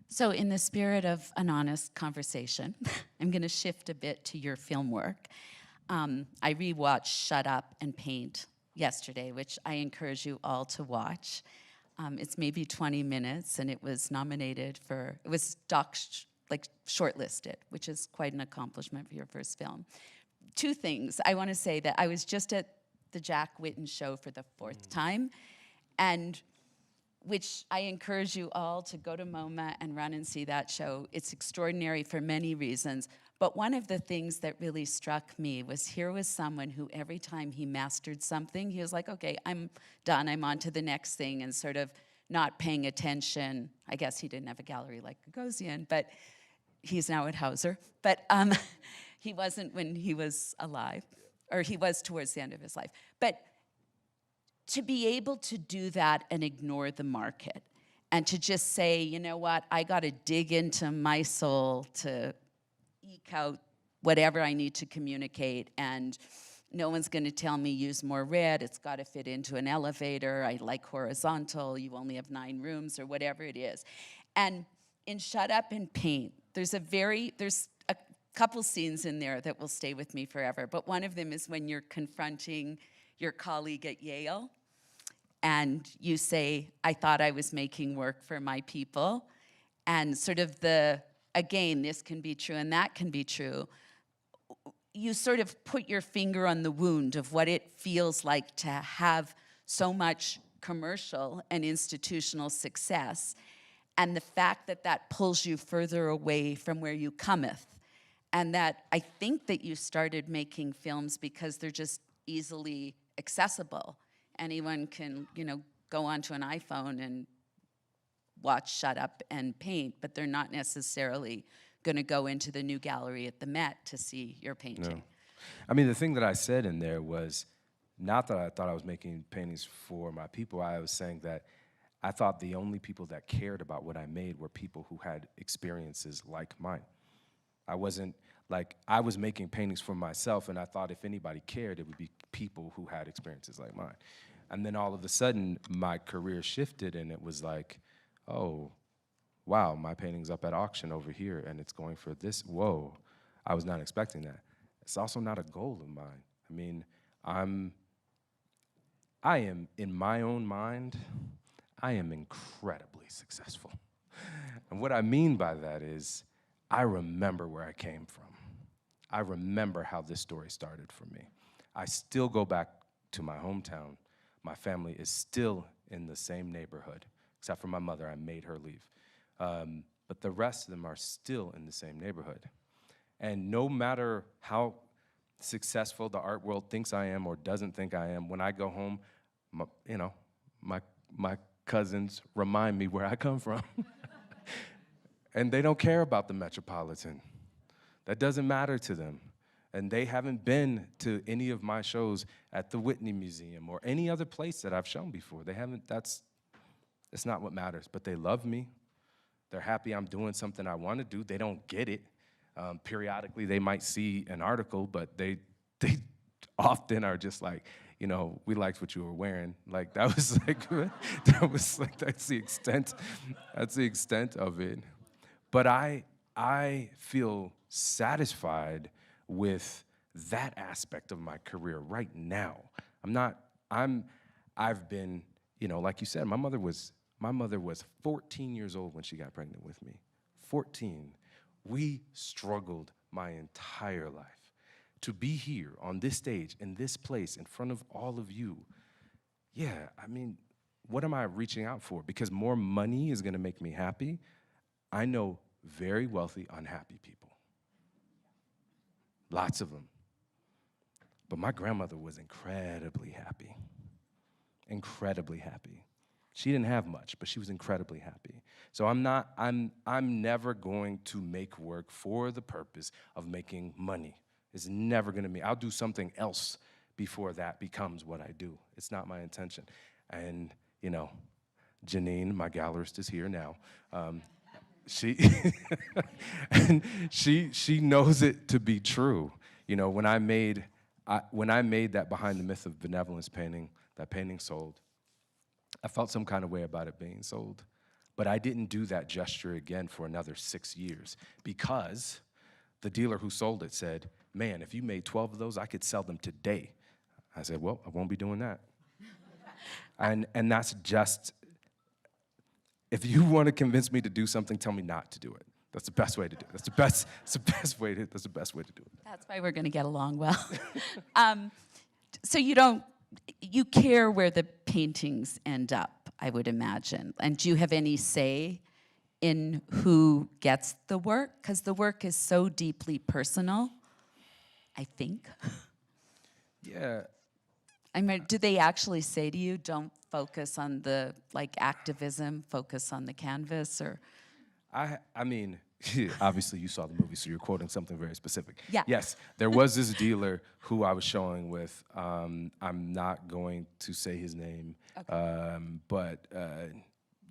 So in the spirit of an honest conversation, I'm going to shift a bit to your film work. I rewatched Shut Up and Paint yesterday, which I encourage you all to watch. It's maybe 20 minutes, and it was nominated for, it was shortlisted, which is quite an accomplishment for your first film. Two things. I want to say that I was just at the Jack Whitten show for the 4th time, and which I encourage you all to go to MoMA and run and see that show. It's extraordinary for many reasons, but one of the things that really struck me was here was someone who every time he mastered something, he was like, okay, I'm done, I'm on to the next thing, and sort of not paying attention. I guess he didn't have a gallery like Gagosian, but he's now at Hauser. But he wasn't when he was alive, or he was towards the end of his life. But to be able to do that and ignore the market, and to just say, you know what, I got to dig into my soul to eke out whatever I need to communicate, and no one's going to tell me use more red, it's got to fit into an elevator, I like horizontal, you only have 9 rooms, or whatever it is. And in Shut Up and Paint, there's a couple scenes in there that will stay with me forever, but one of them is when you're confronting your colleague at Yale, and you say, I thought I was making work for my people, and sort of again, this can be true and that can be true. You sort of put your finger on the wound of what it feels like to have so much commercial and institutional success, and the fact that that pulls you further away from where you cometh. And that I think that you started making films because they're just easily accessible. Anyone can, go onto an iPhone and watch Shut Up and Paint, but they're not necessarily going to go into the new gallery at the Met to see your painting. No. I mean, the thing that I said in there was not that I thought I was making paintings for my people. I was saying that I thought the only people that cared about what I made were people who had experiences like mine. I wasn't, like, I was making paintings for myself, and I thought if anybody cared, it would be people who had experiences like mine. And then all of a sudden, my career shifted, and it was like, oh, wow, my painting's up at auction over here, and it's going for this. Whoa, I was not expecting that. It's also not a goal of mine. I mean, I am, in my own mind, I am incredibly successful. And what I mean by that is, I remember where I came from. I remember how this story started for me. I still go back to my hometown. My family is still in the same neighborhood, except for my mother. I made her leave. But the rest of them are still in the same neighborhood. And no matter how successful the art world thinks I am or doesn't think I am, when I go home, my cousins remind me where I come from. And they don't care about the Metropolitan. That doesn't matter to them. And they haven't been to any of my shows at the Whitney Museum or any other place that I've shown before. They haven't, that's not what matters. But they love me. They're happy I'm doing something I want to do. They don't get it. Periodically, they might see an article, but they often are just like, you know, we liked what you were wearing. Like, that was like, that's the extent of it. But I feel satisfied with that aspect of my career right now. I've been, you know, like you said, my mother was 14 years old when she got pregnant with me. 14. We struggled my entire life. To be here on this stage, in this place, in front of all of you, yeah, I mean, what am I reaching out for? Because more money is gonna make me happy? I know very wealthy, unhappy people. Lots of them. But my grandmother was incredibly happy. Incredibly happy. She didn't have much, but she was incredibly happy. So I'm never going to make work for the purpose of making money. It's never gonna be. I'll do something else before that becomes what I do. It's not my intention. And, you know, Janine, my gallerist, is here now. She she knows it to be true. You know, when I made that Behind the Myth of Benevolence painting, that painting sold, I felt some kind of way about it being sold. But I didn't do that gesture again for another 6 years because the dealer who sold it said, man, if you made 12 of those, I could sell them today. I said, well, I won't be doing that. And that's just, if you want to convince me to do something, tell me not to do it. That's the best way to do it. That's the best way to do it. That's why we're going to get along well. So you care where the paintings end up, I would imagine. And do you have any say in who gets the work? Because the work is so deeply personal, I think. Yeah. I mean, do they actually say to you, don't focus on the, like, activism, focus on the canvas, or? I mean, obviously you saw the movie, so you're quoting something very specific. Yeah. Yes, there was this dealer who I was showing with. I'm not going to say his name, okay. But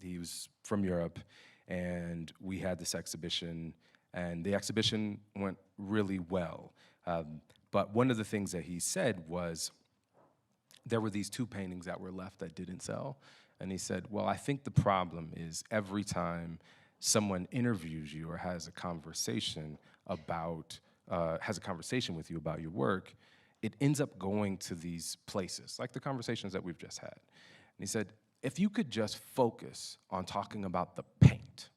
he was from Europe, and we had this exhibition, and the exhibition went really well. But one of the things that he said was, there were these 2 paintings that were left that didn't sell. And he said, well, I think the problem is every time someone interviews you or has a conversation with you about your work, it ends up going to these places, like the conversations that we've just had. And he said, if you could just focus on talking about the paint,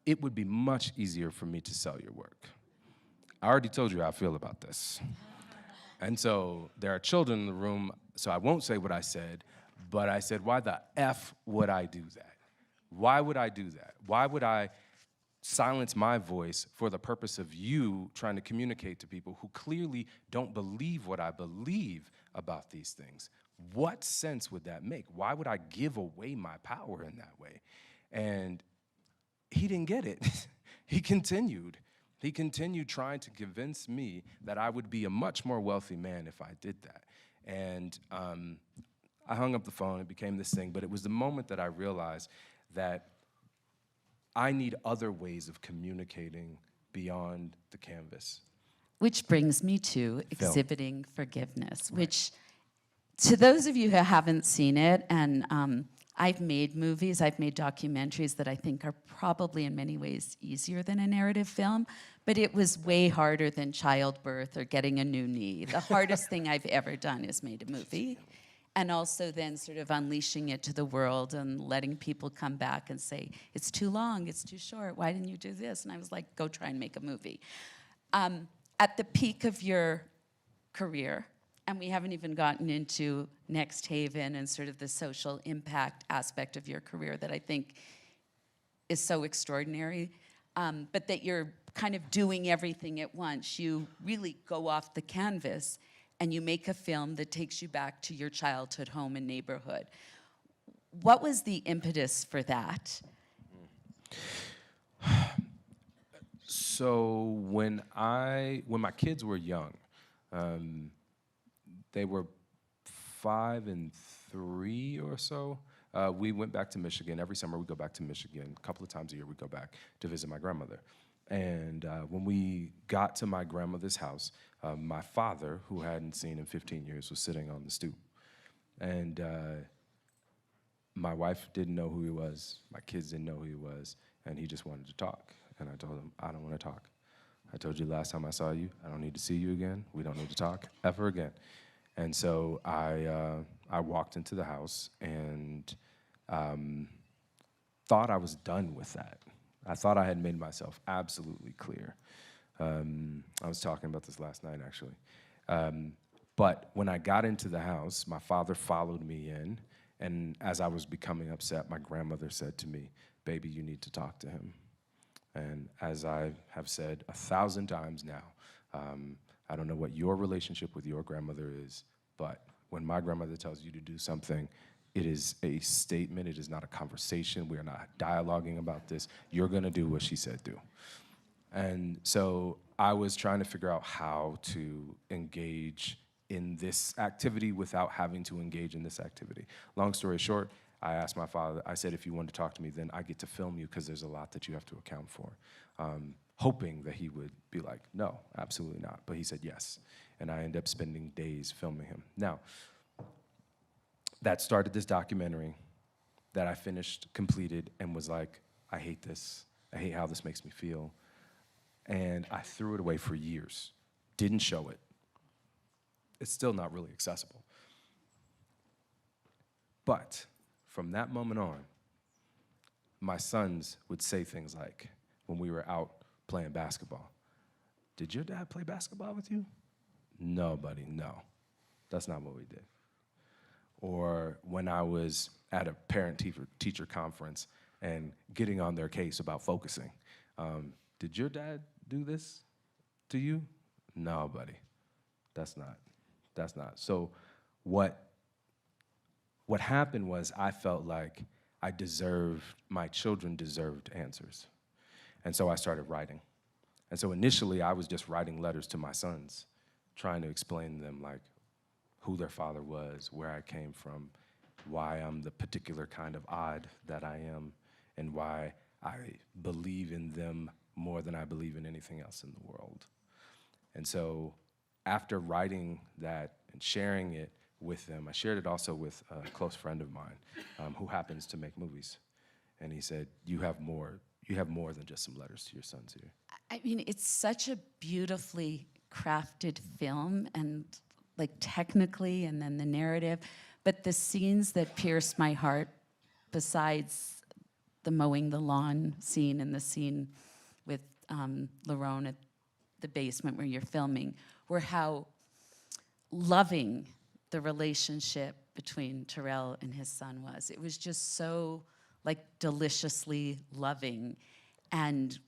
it would be much easier for me to sell your work. I already told you how I feel about this. And so there are children in the room, so I won't say what I said, but I said, why the F would I do that? Why would I do that? Why would I silence my voice for the purpose of you trying to communicate to people who clearly don't believe what I believe about these things? What sense would that make? Why would I give away my power in that way? And he didn't get it. He continued. He continued trying to convince me that I would be a much more wealthy man if I did that. And I hung up the phone. It became this thing. But it was the moment that I realized that I need other ways of communicating beyond the canvas. Which brings me to exhibiting forgiveness, which to those of you who haven't seen it, and I've made movies, I've made documentaries that I think are probably in many ways easier than a narrative film, but it was way harder than childbirth or getting a new knee. The hardest thing I've ever done is made a movie. And also then sort of unleashing it to the world and letting people come back and say, it's too long, it's too short, why didn't you do this? And I was like, go try and make a movie. At the peak of your career, and we haven't even gotten into Next Haven and sort of the social impact aspect of your career that I think is so extraordinary, but that you're kind of doing everything at once. You really go off the canvas and you make a film that takes you back to your childhood home and neighborhood. What was the impetus for that? So when my kids were young, they were 5 and 3 or so, we went back to Michigan. Every summer we go back to Michigan. A couple of times a year we go back to visit my grandmother. And when we got to my grandmother's house, my father, who I hadn't seen in 15 years, was sitting on the stoop. And my wife didn't know who he was. My kids didn't know who he was. And he just wanted to talk. And I told him, I don't want to talk. I told you last time I saw you, I don't need to see you again. We don't need to talk ever again. And so I walked into the house and thought I was done with that. I thought I had made myself absolutely clear. I was talking about this last night, actually. But when I got into the house, my father followed me in, and as I was becoming upset, my grandmother said to me, "Baby, you need to talk to him." And as I have said 1,000 times now, I don't know what your relationship with your grandmother is, but when my grandmother tells you to do something, it is a statement. It is not a conversation. We are not dialoguing about this. You're going to do what she said do. And so I was trying to figure out how to engage in this activity without having to engage in this activity. Long story short, I asked my father, I said, if you want to talk to me, then I get to film you because there's a lot that you have to account for. Hoping that he would be like, no, absolutely not. But he said yes. And I ended up spending days filming him. Now, that started this documentary that I finished, completed, and was like, I hate this. I hate how this makes me feel. And I threw it away for years. Didn't show it. It's still not really accessible. But from that moment on, my sons would say things like, when we were out playing basketball, "Did your dad play basketball with you?" "No, buddy, no. That's not what we did." Or when I was at a parent-teacher conference and getting on their case about focusing, "Did your dad do this to you?" "No, buddy, that's not. So what happened was I felt like my children deserved answers. And so I started writing. And so initially I was just writing letters to my sons, trying to explain to them like who their father was, where I came from, why I'm the particular kind of odd that I am, and why I believe in them more than I believe in anything else in the world. And so after writing that and sharing it with them, I shared it also with a close friend of mine who happens to make movies. And he said, you have more than just some letters to your sons here. I mean, it's such a beautifully crafted film, and like technically, and then the narrative, but the scenes that pierced my heart, besides the mowing the lawn scene and the scene with Lerone at the basement where you're filming, were how loving the relationship between Terrell and his son was. It was just so like deliciously loving. And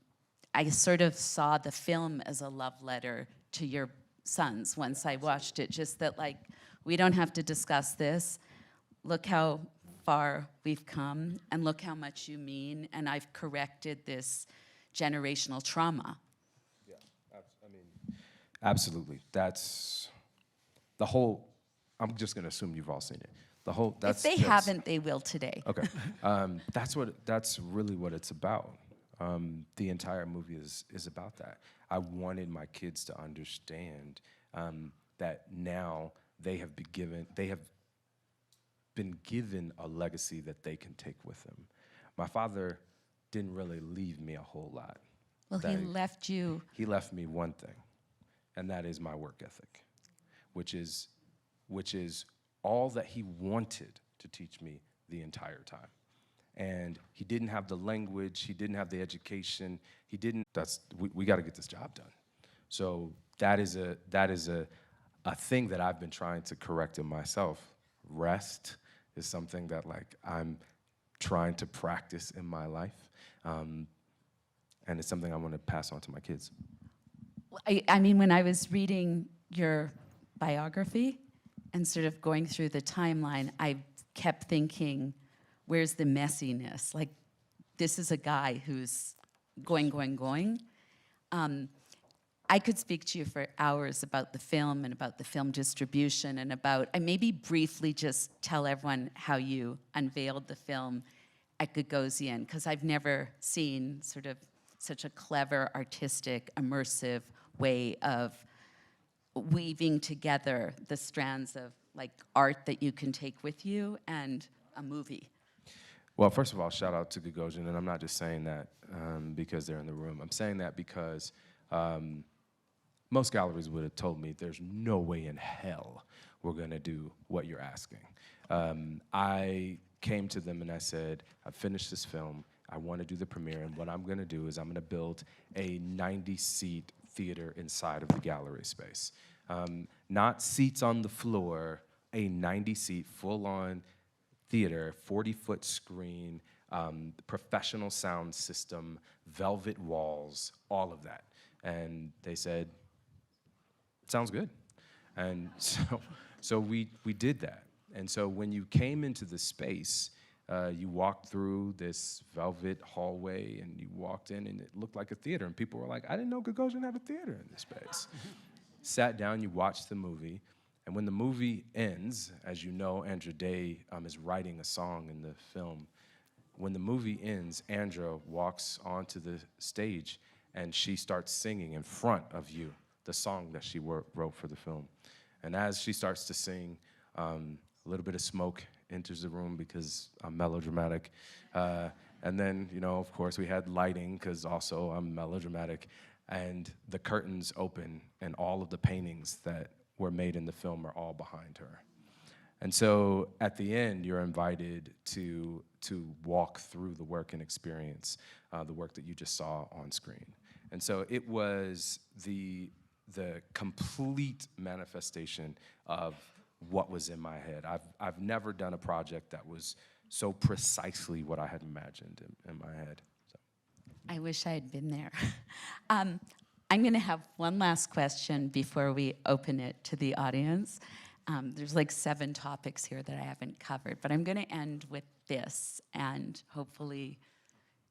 I sort of saw the film as a love letter to your sons once I watched it, just that like, we don't have to discuss this. Look how far we've come, and look how much you mean, and I've corrected this generational trauma. Yeah, I mean, absolutely. That's the whole, I'm just gonna assume you've all seen it. The whole, If they haven't, they will today. Okay, that's really what it's about. The entire movie is about that. I wanted my kids to understand that now they have been given a legacy that they can take with them. My father didn't really leave me a whole lot. Well, he left you. He left me one thing, and that is my work ethic, which is all that he wanted to teach me the entire time. And he didn't have the language, he didn't have the education, we got to get this job done. So that is a thing that I've been trying to correct in myself. Rest is something that like I'm trying to practice in my life. And it's something I want to pass on to my kids. I mean, when I was reading your biography and sort of going through the timeline, I kept thinking, where's the messiness? Like, this is a guy who's going. I could speak to you for hours about the film and about the film distribution and about, I maybe briefly just tell everyone how you unveiled the film at Gagosian, because I've never seen sort of such a clever, artistic, immersive way of weaving together the strands of like art that you can take with you and a movie. Well, first of all, shout out to Gagosian, and I'm not just saying that because they're in the room. I'm saying that because most galleries would have told me there's no way in hell we're gonna do what you're asking. I came to them and I said, I've finished this film, I wanna do the premiere, and what I'm gonna do is I'm gonna build a 90-seat theater inside of the gallery space. Not seats on the floor, a 90-seat full-on theater, 40-foot screen, professional sound system, velvet walls, all of that. And they said, sounds good. And so we did that. And so when you came into the space, you walked through this velvet hallway and you walked in and it looked like a theater. And people were like, I didn't know Gagosian had a theater in this space. Sat down, you watched the movie. And when the movie ends, as you know, Andra Day is writing a song in the film. When the movie ends, Andra walks onto the stage and she starts singing in front of you the song that she wrote for the film. And as she starts to sing, a little bit of smoke enters the room because I'm melodramatic. And then, you know, of course, we had lighting because also I'm melodramatic. And the curtains open and all of the paintings that were made in the film are all behind her. And so at the end, you're invited to walk through the work and experience the work that you just saw on screen. And so it was the complete manifestation of what was in my head. I've never done a project that was so precisely what I had imagined in my head. So. I wish I had been there. I'm going to have one last question before we open it to the audience. There's like 7 topics here that I haven't covered, but I'm going to end with this, and hopefully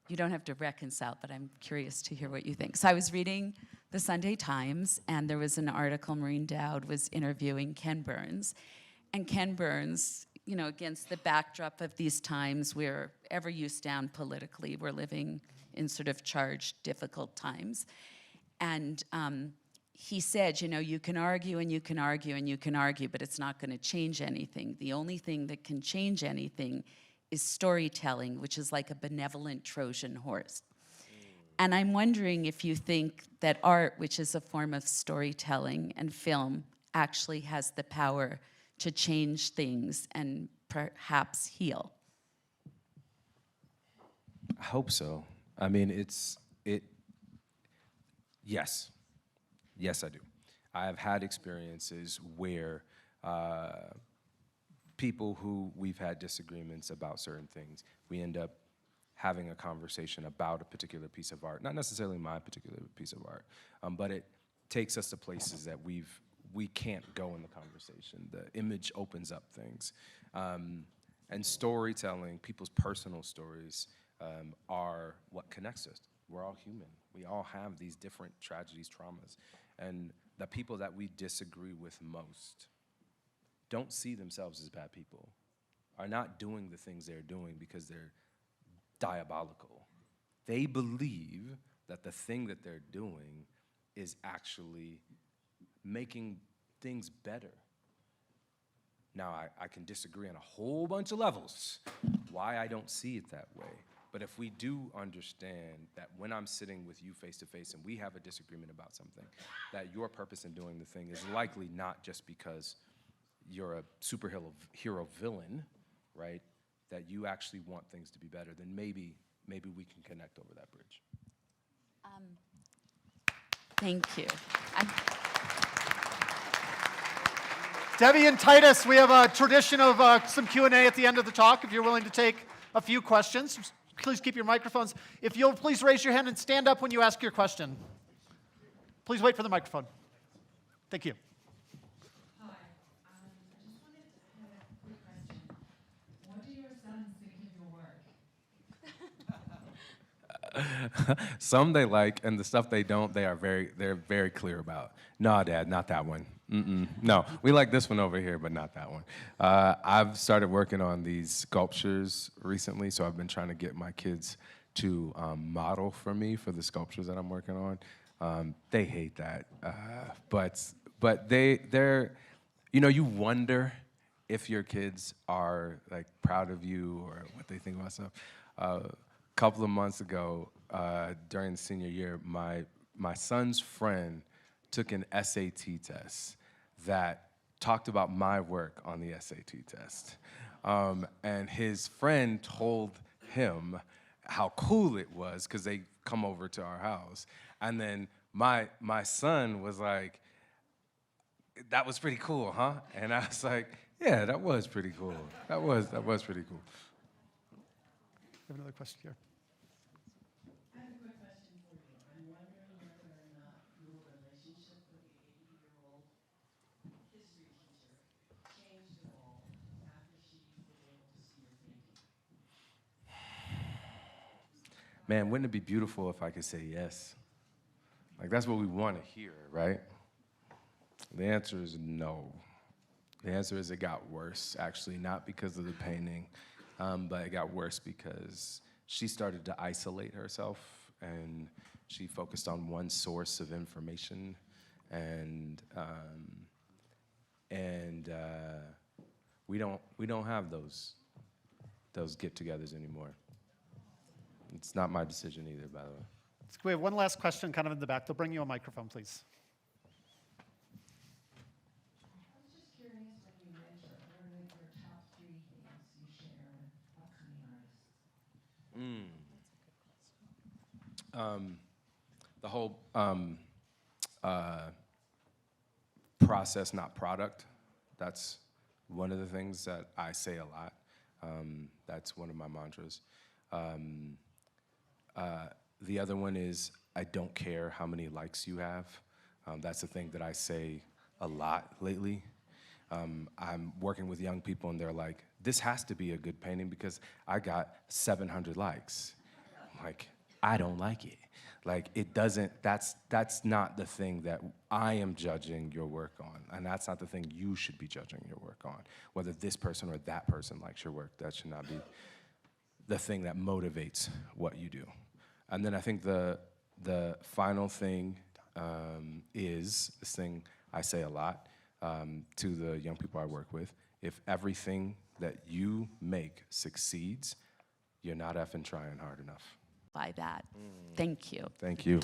you don't have to reconcile, but I'm curious to hear what you think. So I was reading the Sunday Times, and there was an article, Maureen Dowd was interviewing Ken Burns. And Ken Burns, you know, against the backdrop of these times, wherever you stand politically, we're living in sort of charged, difficult times. And he said, you know, you can argue and you can argue and you can argue, but it's not going to change anything. The only thing that can change anything is storytelling, which is like a benevolent Trojan horse. And I'm wondering if you think that art, which is a form of storytelling, and film actually has the power to change things and perhaps heal. I hope so. I mean, yes. Yes, I do. I've had experiences where people who we've had disagreements about certain things, we end up having a conversation about a particular piece of art, not necessarily my particular piece of art, but it takes us to places that we can't go in the conversation. The image opens up things. And storytelling, people's personal stories, are what connects us. We're all human. We all have these different tragedies, traumas. And the people that we disagree with most don't see themselves as bad people, are not doing the things they're doing because they're diabolical. they believe that the thing that they're doing is actually making things better. Now, I can disagree on a whole bunch of levels why I don't see it that way. But if we do understand that when I'm sitting with you face to face and we have a disagreement about something, that your purpose in doing the thing is likely not just because you're a superhero villain, right? That you actually want things to be better, then maybe we can connect over that bridge. Thank you. Debi and Titus, we have a tradition of some Q&A at the end of the talk. If you're willing to take a few questions, please keep your microphones. If you'll please raise your hand and stand up when you ask your question. Please wait for the microphone. Thank you. Hi, I just wanted to have a quick question. What do your sons think of your work? Some they like, and the stuff they don't, they're very clear about. No, Dad, not that one. No, we like this one over here, but not that one. I've started working on these sculptures recently, so I've been trying to get my kids to model for me for the sculptures that I'm working on. They hate that, but they're, you know, you wonder if your kids are like proud of you or what they think about stuff. A couple of months ago, during the senior year, my son's friend took an SAT test that talked about my work on the SAT test. And his friend told him how cool it was because they come over to our house. And then my son was like, that was pretty cool, huh? And I was like, yeah, that was pretty cool. That was pretty cool. We have another question here. I have a quick question for you. I'm wondering whether or not your relationship with the 80-year-old history teacher changed at all after she was able to see your painting. Man, wouldn't it be beautiful if I could say yes? Like, that's what we want to hear, right? The answer is no. The answer is it got worse, actually, not because of the painting, but it got worse because she started to isolate herself, and she focused on one source of information, and we don't have those get-togethers anymore. It's not my decision either, by the way. We have one last question kind of in the back. They'll bring you a microphone, please. I was just curious when you mentioned what are your top 3 things you share with upcoming artists? The whole process, not product. That's one of the things that I say a lot. That's one of my mantras. The other one is, I don't care how many likes you have. That's the thing that I say a lot lately. I'm working with young people and they're like, this has to be a good painting because I got 700 likes. I'm like, I don't like it. Like, it doesn't, that's not the thing that I am judging your work on. And that's not the thing you should be judging your work on. Whether this person or that person likes your work, that should not be the thing that motivates what you do. And then I think the final thing is this thing I say a lot to the young people I work with. If everything that you make succeeds, you're not effing trying hard enough. By that. Thank you. Thank you.